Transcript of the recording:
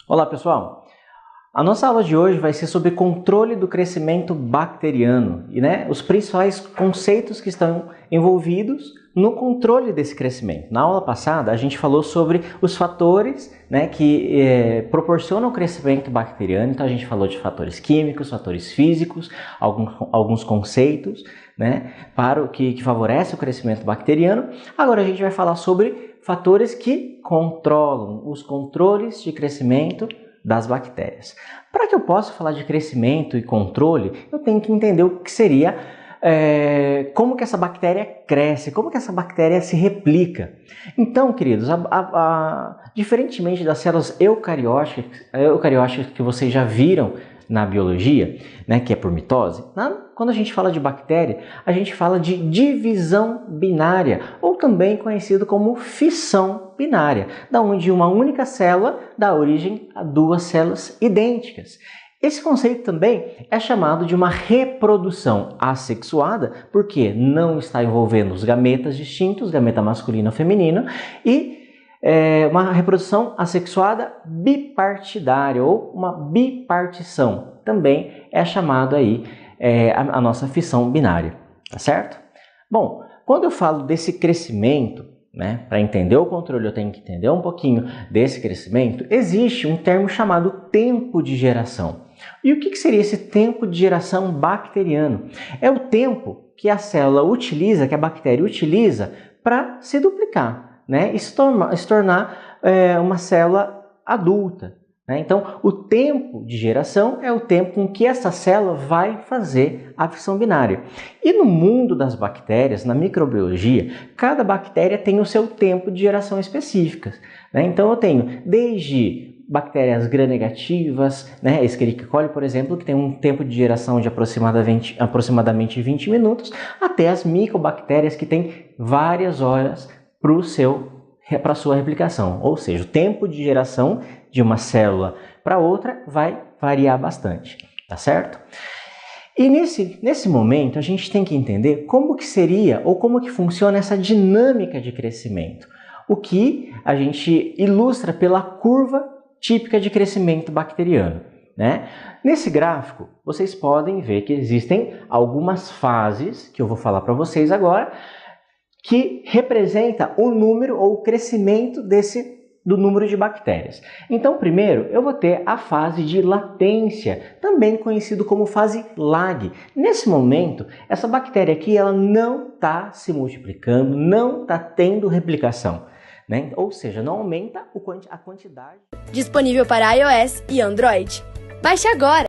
Olá pessoal, a nossa aula de hoje vai ser sobre controle do crescimento bacteriano e os principais conceitos que estão envolvidos no controle desse crescimento. Na aula passada a gente falou sobre os fatores que proporcionam o crescimento bacteriano, então a gente falou de fatores químicos, fatores físicos, alguns conceitos para o que favorece o crescimento bacteriano. Agora a gente vai falar sobre fatores que controlam os controles de crescimento das bactérias. Para que eu possa falar de crescimento e controle, eu tenho que entender o que seria, como que essa bactéria cresce, como que essa bactéria se replica. Então, queridos, diferentemente das células eucarióticas que vocês já viram na biologia, que é por mitose, quando a gente fala de bactéria, a gente fala de divisão binária, ou também conhecido como fissão binária, da onde uma única célula dá origem a duas células idênticas. Esse conceito também é chamado de uma reprodução assexuada, porque não está envolvendo os gametas distintos, gameta masculino ou feminino, e uma reprodução assexuada bipartidária ou uma bipartição. Também é chamado aí a nossa fissão binária, tá certo? Bom, quando eu falo desse crescimento, para entender o controle eu tenho que entender um pouquinho desse crescimento, existe um termo chamado tempo de geração. E o que seria esse tempo de geração bacteriano? É o tempo que a célula utiliza, que a bactéria utiliza para se duplicar, e se tornar uma célula adulta. Então, o tempo de geração é o tempo com que essa célula vai fazer a fissão binária. E no mundo das bactérias, na microbiologia, cada bactéria tem o seu tempo de geração específico. Então, eu tenho desde bactérias gram-negativas, Escherichia coli, por exemplo, que tem um tempo de geração de aproximadamente 20 minutos, até as micobactérias que têm várias horas para a sua replicação. Ou seja, o tempo de geração de uma célula para outra vai variar bastante, tá certo? E nesse momento a gente tem que entender como que seria ou como que funciona essa dinâmica de crescimento, o que a gente ilustra pela curva típica de crescimento bacteriano. Nesse gráfico vocês podem ver que existem algumas fases que eu vou falar para vocês agora, que representa o número ou o crescimento do número de bactérias. Então, primeiro, eu vou ter a fase de latência, também conhecido como fase lag. Nesse momento, essa bactéria aqui ela não está se multiplicando, não está tendo replicação. Ou seja, não aumenta a quantidade. Disponível para iOS e Android. Baixe agora!